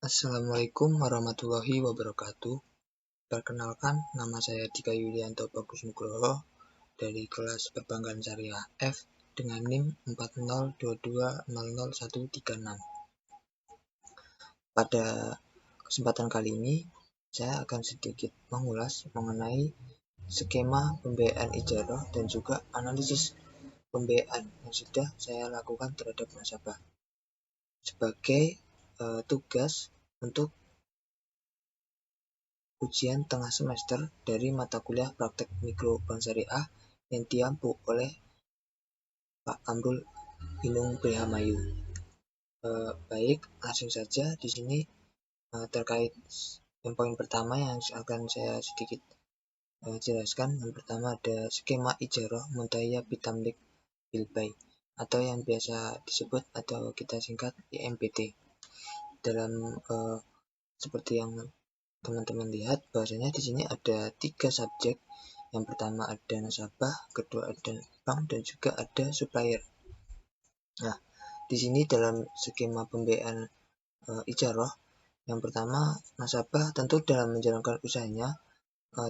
Assalamualaikum warahmatullahi wabarakatuh. Perkenalkan, nama saya Dika Yulianto Bagus Nugroho dari kelas Perbankan Syariah F dengan NIM 4022000136. Pada kesempatan kali ini, saya akan sedikit mengulas mengenai skema pembiayaan ijarah dan juga analisis pembiayaan yang sudah saya lakukan terhadap nasabah sebagai tugas untuk ujian tengah semester dari mata kuliah Praktek Mikro Bank Syariah yang diampu oleh Pak Amrul Inung Brahmayu. Baik, langsung saja di sini terkait yang poin pertama yang akan saya sedikit jelaskan. Yang pertama ada skema ijarah muntahiyah bitamlik bilbay atau yang biasa disebut atau kita singkat IMBT. Dalam seperti yang teman-teman lihat, bahwasanya di sini ada 3 subjek. Yang pertama ada nasabah, kedua ada bank, dan juga ada supplier. Nah, di sini dalam skema pembiayaan ijarah, yang pertama nasabah tentu dalam menjalankan usahanya,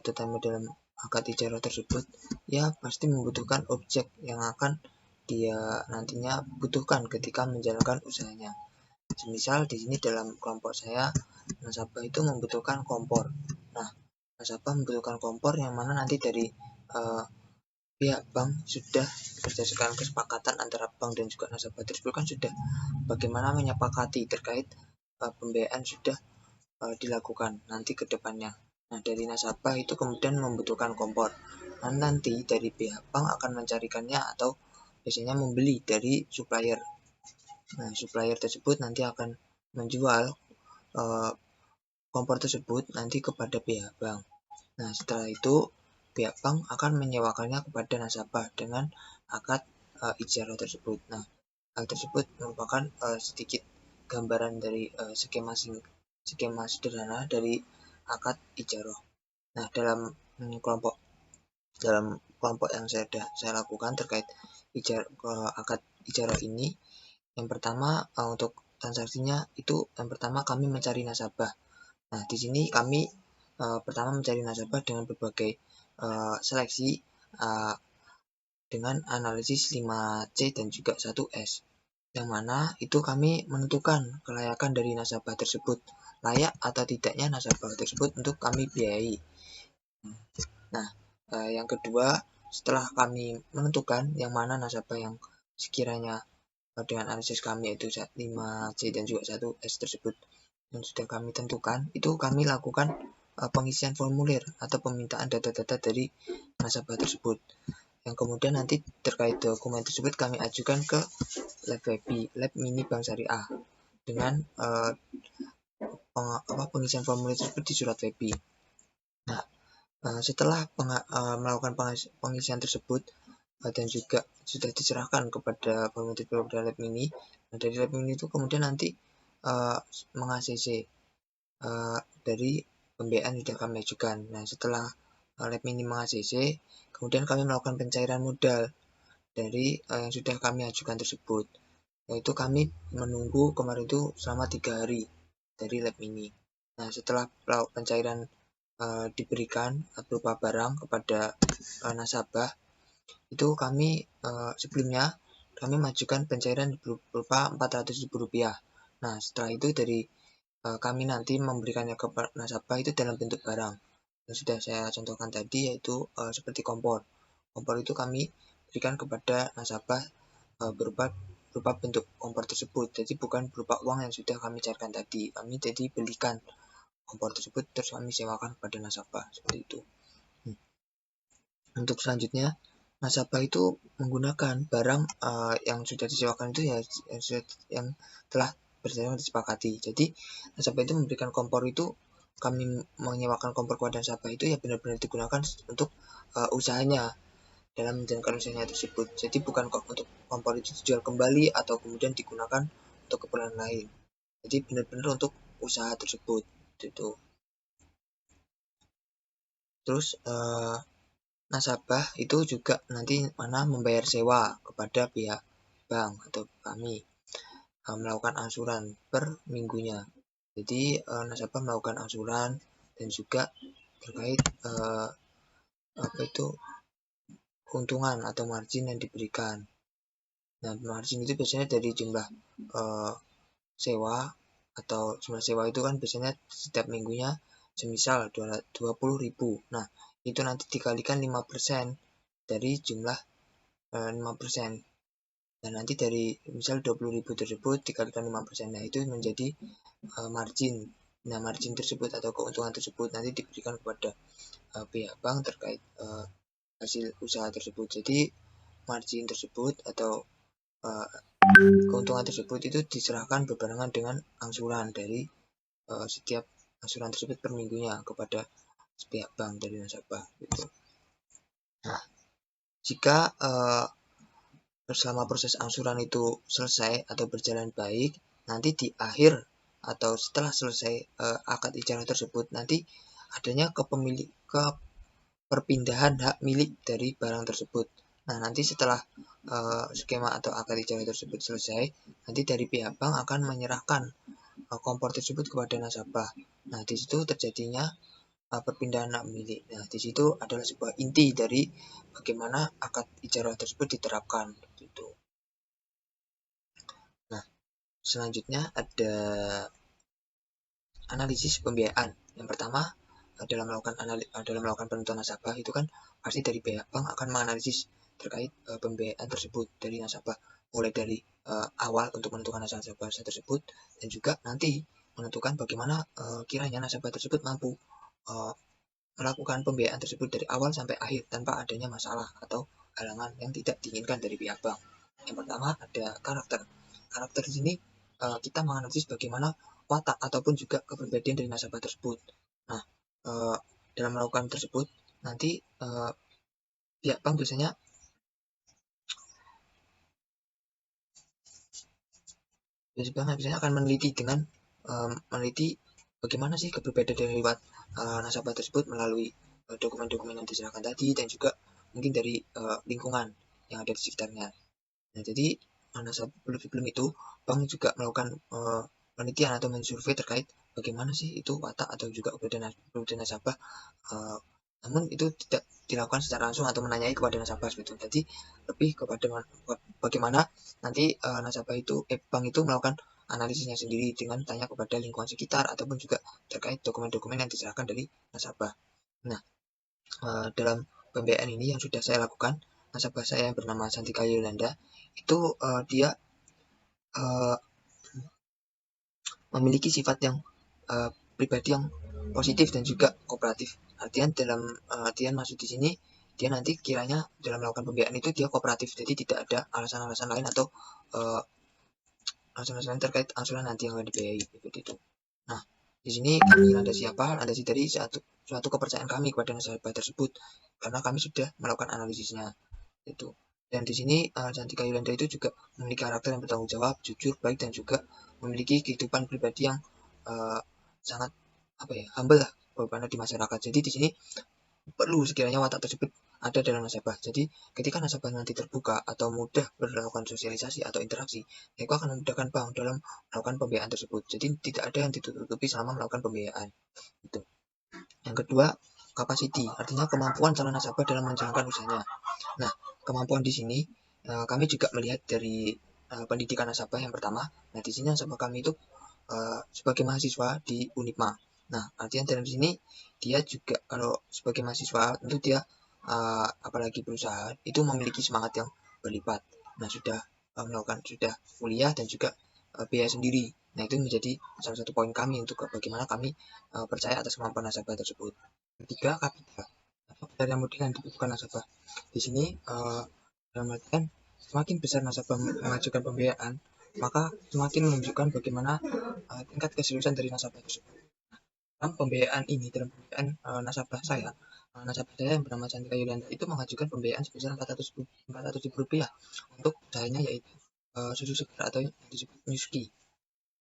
terutama dalam akad ijarah tersebut, ya pasti membutuhkan objek yang akan dia nantinya butuhkan ketika menjalankan usahanya. Semisal di sini dalam kelompok saya, nasabah itu membutuhkan kompor. Nah, nasabah membutuhkan kompor yang mana nanti dari pihak bank sudah berdasarkan kesepakatan antara bank dan juga nasabah tersebut kan sudah bagaimana menyepakati terkait pembiayaan sudah dilakukan nanti ke depannya. Nah, dari nasabah itu kemudian membutuhkan kompor. Nah, nanti dari pihak bank akan mencarikannya atau biasanya membeli dari supplier. Nah, supplier tersebut nanti akan menjual kompor tersebut nanti kepada pihak bank. Nah, setelah itu pihak bank akan menyewakannya kepada nasabah dengan akad ijarah tersebut. Nah, hal tersebut merupakan sedikit gambaran dari skema sederhana dari akad ijarah. Nah, dalam kelompok yang saya lakukan terkait akad ijarah ini, yang pertama untuk transaksinya itu yang pertama kami mencari nasabah. Nah, di sini kami pertama mencari nasabah dengan berbagai seleksi dengan analisis 5C dan juga 1S. Yang mana itu kami menentukan kelayakan dari nasabah tersebut, layak atau tidaknya nasabah tersebut untuk kami biayai. Nah, yang kedua, setelah kami menentukan yang mana nasabah yang sekiranya dengan analisis kami yaitu 5C dan juga 1S tersebut yang sudah kami tentukan, itu kami lakukan pengisian formulir atau pemintaan data-data dari nasabah tersebut. Yang kemudian nanti terkait dokumen tersebut kami ajukan ke Lab Mini Bank Syariah dengan pengisian formulir tersebut di surat WebI. Nah, setelah melakukan pengisian tersebut dan juga sudah diserahkan kepada formulir kepada Lab Mini, nah dari Lab Mini itu kemudian nanti meng-ACC dari pembiayaan sudah kami ajukan. Nah, setelah Lab Mini meng-ACC, kemudian kami melakukan pencairan modal dari yang sudah kami ajukan tersebut. Yaitu kami menunggu kemarin itu selama 3 hari dari Lab Mini. Nah, setelah pencairan diberikan berupa barang kepada nasabah, itu kami sebelumnya kami mengajukan pencairan berupa Rp400.000. Nah, setelah itu dari kami nanti memberikannya ke nasabah itu dalam bentuk barang yang sudah saya contohkan tadi, yaitu seperti kompor. Kompor itu kami berikan kepada nasabah berupa bentuk kompor tersebut. Jadi bukan berupa uang yang sudah kami cairkan tadi. Kami jadi belikan kompor tersebut terus kami sewakan kepada nasabah seperti itu. Untuk selanjutnya, nasabah itu menggunakan barang yang sudah disewakan itu ya yang telah berdasarkan disepakati. Jadi nasabah itu memberikan kompor itu, kami menyewakan kompor kepada nasabah itu ya benar-benar digunakan untuk usahanya dalam menjalankan usahanya tersebut. Jadi bukan untuk kompor itu dijual kembali atau kemudian digunakan untuk keperluan lain. Jadi benar-benar untuk usaha tersebut itu. Terus nasabah itu juga nanti mana membayar sewa kepada pihak bank atau kami melakukan angsuran per minggunya. Jadi nasabah melakukan angsuran dan juga terkait keuntungan atau margin yang diberikan. Nah, margin itu biasanya dari jumlah sewa, atau jumlah sewa itu kan biasanya setiap minggunya semisal 20.000. Nah, itu nanti dikalikan 5% dari jumlah 5%. Dan nanti dari misal 20.000 tersebut dikalikan 5%. Nah, itu menjadi margin. Nah, margin tersebut atau keuntungan tersebut nanti diberikan kepada pihak bank terkait hasil usaha tersebut. Jadi margin tersebut atau keuntungan tersebut itu diserahkan berbarengan dengan angsuran dari setiap angsuran tersebut per minggunya kepada pihak bank dari nasabah gitu. Nah, jika selama proses angsuran itu selesai atau berjalan baik, nanti di akhir atau setelah selesai akad ijarah tersebut, nanti adanya perpindahan hak milik dari barang tersebut. Nah, nanti setelah skema atau akad ijarah tersebut selesai, nanti dari pihak bank akan menyerahkan kompor tersebut kepada nasabah. Nah, di situ terjadinya perpindahan hak milik. Nah, di situ adalah sebuah inti dari bagaimana akad ijarah tersebut diterapkan. Gitu. Nah, selanjutnya ada analisis pembiayaan. Yang pertama, dalam melakukan penentuan nasabah itu kan pasti dari pihak bank akan menganalisis terkait pembiayaan tersebut dari nasabah, mulai dari awal untuk menentukan nasabah tersebut, dan juga nanti menentukan bagaimana kiranya nasabah tersebut mampu melakukan pembiayaan tersebut dari awal sampai akhir tanpa adanya masalah atau halangan yang tidak diinginkan dari pihak bank. Yang pertama ada karakter. Karakter di sini kita menganalisis bagaimana watak ataupun juga kepribadian dari nasabah tersebut. Nah, dalam melakukan tersebut nanti pihak bank biasanya akan meneliti dengan meneliti bagaimana sih kepribadian dari nasabah tersebut melalui dokumen-dokumen yang diserahkan tadi, dan juga mungkin dari lingkungan yang ada di sekitarnya. Nah, jadi sebelum itu bank juga melakukan penelitian atau mensurvei terkait bagaimana sih itu watak atau juga kepribadian nasabah, namun itu tidak dilakukan secara langsung atau menanyai kepada nasabah gitu. Jadi lebih kepada bagaimana nanti nasabah itu bank itu melakukan analisisnya sendiri dengan tanya kepada lingkungan sekitar ataupun juga terkait dokumen-dokumen yang diserahkan dari nasabah. Nah, dalam pembiayaan ini yang sudah saya lakukan, nasabah saya yang bernama Santika Yolanda itu dia memiliki sifat yang pribadi yang positif dan juga kooperatif. Artian maksud di sini dia nanti kiranya dalam melakukan pembiayaan itu dia kooperatif, jadi tidak ada alasan-alasan lain atau alasan-alasan terkait angsuran nanti yang akan dibiayai seperti itu. Nah, di sini kami landasi apa? Landasi dari suatu kepercayaan kami kepada nasabah tersebut karena kami sudah melakukan analisisnya itu. Dan di sini Santika Yolanda itu juga memiliki karakter yang bertanggung jawab, jujur, baik, dan juga memiliki kehidupan pribadi yang sangat humble lah di masyarakat. Jadi di sini perlu sekiranya watak tersebut ada dalam nasabah. Jadi ketika nasabah nanti terbuka atau mudah melakukan sosialisasi atau interaksi, itu akan memudahkan bank dalam melakukan pembiayaan tersebut. Jadi tidak ada yang ditutupi selama melakukan pembiayaan. Itu. Yang kedua, capacity, artinya kemampuan calon nasabah dalam menjalankan usahanya. Nah, kemampuan di sini kami juga melihat dari pendidikan nasabah yang pertama. Nah, di sini nasabah kami itu sebagai mahasiswa di Unipma. Nah, artinya dalam sini dia juga kalau sebagai mahasiswa tentu dia apalagi berusaha itu memiliki semangat yang berlipat. Nah, sudah sudah kuliah dan juga biaya sendiri. Nah, itu menjadi salah satu poin kami untuk bagaimana kami percaya atas kemampuan nasabah tersebut. Ketiga, kapital. Kapital yang mudah yang dibutuhkan nasabah. Di sini dalam artian semakin besar nasabah mengajukan pembiayaan, maka semakin menunjukkan bagaimana tingkat keseriusan dari nasabah tersebut. Dalam pembiayaan nasabah saya yang bernama Santika Yolanda itu mengajukan pembiayaan sebesar 400 ribu rupiah untuk usahanya, yaitu susu segar atau yang disebut Nyuski.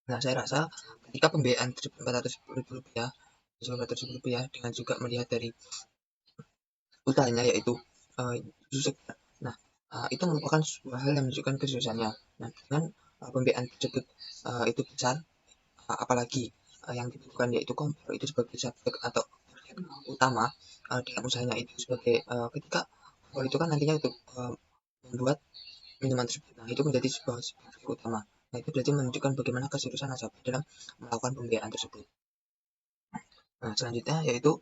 Nah, saya rasa ketika pembiayaan 400 ribu rupiah dengan juga melihat dari usahanya yaitu susu segar. Nah, itu merupakan sebuah hal yang menunjukkan keseriusannya. Nah, dengan pembiayaan tersebut itu besar, apalagi yang dibutuhkan yaitu kompor itu sebagai subjek atau objek utama dalam usahanya itu sebagai ketika kompor itu kan nantinya untuk membuat minuman tersebut. Nah, itu menjadi sebuah objek utama. Nah, itu berarti menunjukkan bagaimana keseriusan nasabah dalam melakukan pembiayaan tersebut. Nah, selanjutnya yaitu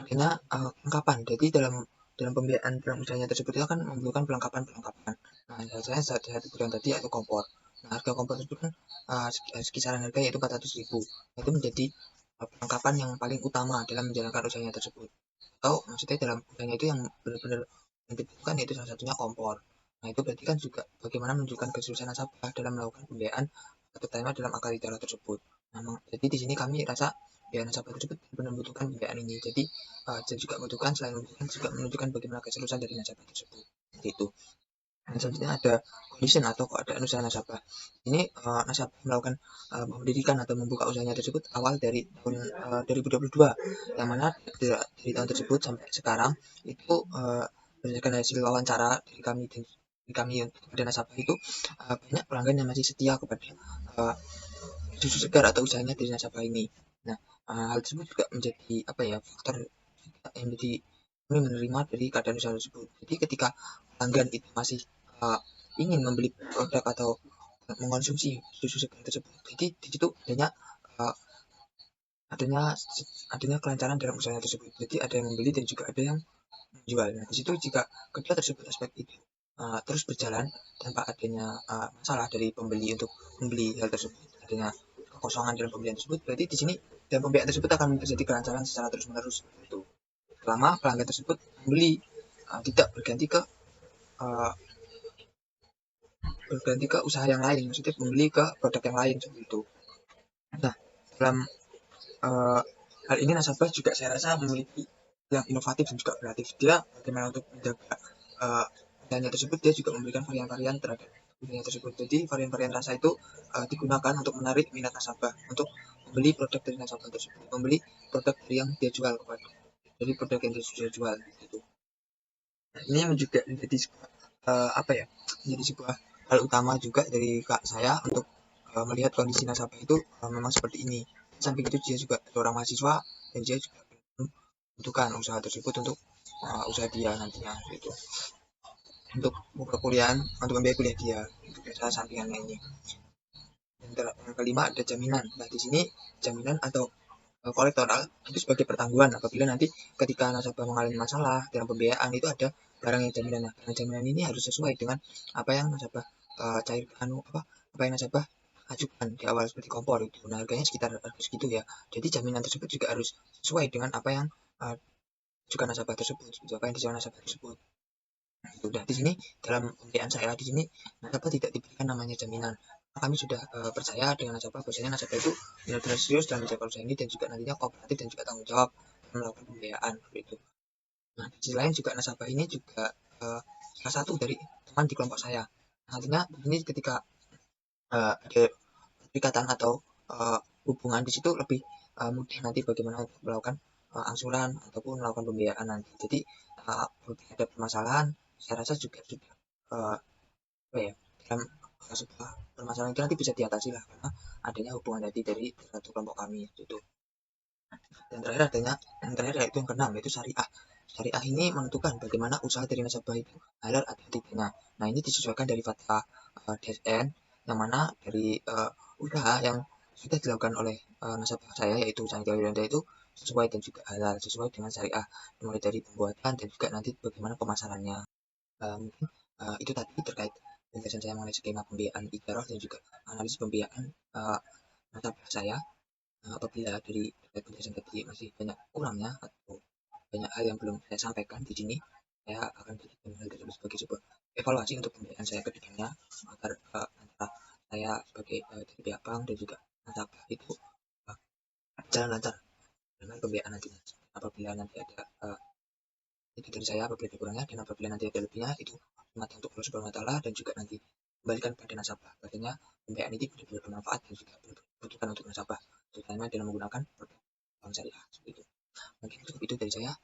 adanya kelengkapan. Jadi dalam pembiayaan dalam usahanya tersebut itu akan memerlukan pelengkapan. Nah, saya satu yang tadi yaitu kompor. Nah, harga kompor itu kan kisaran harga yaitu 400.000. Nah, itu menjadi perlengkapan yang paling utama dalam menjalankan usahanya tersebut. Atau maksudnya dalam usahanya itu yang benar-benar yang dibutuhkan yaitu salah satunya kompor. Nah, itu berarti kan juga bagaimana menunjukkan keseriusan nasabah dalam melakukan pembiayaan terutama dalam akad bicara tersebut. Nah, jadi di sini kami rasa ya nasabah tersebut benar membutuhkan pembiayaan ini. Jadi juga membutuhkan selain membutuhkan juga menunjukkan bagaimana keseriusan dari nasabah tersebut. Seperti itu. Dan selanjutnya ada condition atau keadaan usaha nasabah. Ini nasabah melakukan mendirikan atau membuka usahanya tersebut awal dari tahun 2022, yang mana dari tahun tersebut sampai sekarang itu berdasarkan hasil wawancara dari kami kepada nasabah itu banyak pelanggan yang masih setia kepada susu segar atau usahanya dari nasabah ini. Nah, hal tersebut juga menjadi faktor yang menjadi kami menerima dari keadaan usaha tersebut. Jadi ketika pelanggan itu masih ingin membeli produk atau mengonsumsi susu segar tersebut, jadi di situ uh, adanya kelancaran dalam usaha tersebut. Jadi ada yang membeli dan juga ada yang menjual. Nah, di situ jika kedua tersebut aspek itu terus berjalan tanpa adanya masalah dari pembeli untuk membeli hal tersebut, adanya kekosongan dalam pembelian tersebut, berarti di sini dalam pembiayaan tersebut akan terjadi kelancaran secara terus menerus. Itu selama pelanggan tersebut membeli tidak uh, berganti ke usaha yang lain, maksudnya membeli ke produk yang lain seperti itu. Nah, dalam uh, hal ini nasabah juga saya rasa memiliki yang inovatif dan juga kreatif. Dia bagaimana untuk menjaga usahanya tersebut, dia juga memberikan varian-varian terhadap usahanya tersebut. Jadi varian-varian rasa itu digunakan untuk menarik minat nasabah untuk membeli produk dari nasabah tersebut, membeli produk yang dia jual kepada dari produk yang dia jual gitu. Nah, ini juga menjadi menjadi sebuah hal utama juga dari kak saya untuk melihat kondisi nasabah itu memang seperti ini. Samping itu dia juga seorang mahasiswa dan dia juga membutuhkan usaha tersebut untuk usaha dia nantinya gitu. Untuk buka kuliah, untuk membiayai kuliah dia, untuk jasa sampingannya ini. Yang kelima ada jaminan. Nah, di sini jaminan atau kolektoral itu sebagai pertanggungan apabila nanti ketika nasabah mengalami masalah dalam pembiayaan itu ada barang yang jaminan. Nah, barang jaminan ini harus sesuai dengan apa yang nasabah cairkan apa yang nasabah ajukan di awal seperti kompor itu. Nah, harganya sekitar segitu ya. Jadi jaminan tersebut juga harus sesuai dengan apa yang ajukan nasabah tersebut, apa yang dijual nasabah tersebut. Nah, itu udah di sini dalam pembiayaan saya di sini nasabah tidak diberikan namanya jaminan. Kami sudah percaya dengan nasabah bahwasanya nasabah itu benar-benar serius dalam menjaga usaha ini dan juga nantinya kooperatif dan juga tanggung jawab dalam melakukan pembiayaan seperti itu. Nah, di sisi lain juga nasabah ini juga salah satu dari teman di kelompok saya. Nantinya ini ketika ada ikatan atau hubungan di situ lebih mudah nanti bagaimana untuk melakukan angsuran ataupun melakukan pembiayaan nanti. Jadi ada permasalahan, saya rasa juga sudah dalam sebuah permasalahan itu nanti bisa diatasi lah karena adanya hubungan tadi dari satu kelompok kami itu. Dan terakhir yaitu yang keenam yaitu syariah. Syariah ini menentukan bagaimana usaha dari nasabah itu halal atau tidaknya. Nah, ini disesuaikan dari fatwa DSN yang mana dari usaha yang sudah dilakukan oleh nasabah saya yaitu Sanjaya Wiranda itu sesuai dan juga halal, sesuai dengan syariah mulai dari pembuatan dan juga nanti bagaimana pemasarannya. Mungkin itu tadi terkait penjelasan saya mengenai skema pembiayaan ijarah dan juga analisis pembiayaan nasabah saya. Apabila dari penjelasan tadi masih banyak kurangnya atau banyak hal yang belum saya sampaikan di sini, saya akan jadikan hal tersebut sebagai sebuah evaluasi untuk pembiayaan saya ke depannya agar antara saya sebagai dari pihak bank dan juga nasabah itu jalan lancar dengan pembiayaan nantinya. Apabila nanti ada itu dari saya apabila ada kurangnya dan apabila nanti ada lebihnya itu semata untuk Allah Subhanahu wa taala dan juga nanti kembalikan pada nasabah. Katanya pembiayaan ini benar-benar bermanfaat dan juga dibutuhkan untuk nasabah, terutama dalam menggunakan produk bank syariah seperti itu. Mungkin cukup itu dari saya.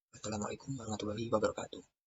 Wassalamualaikum warahmatullahi wabarakatuh.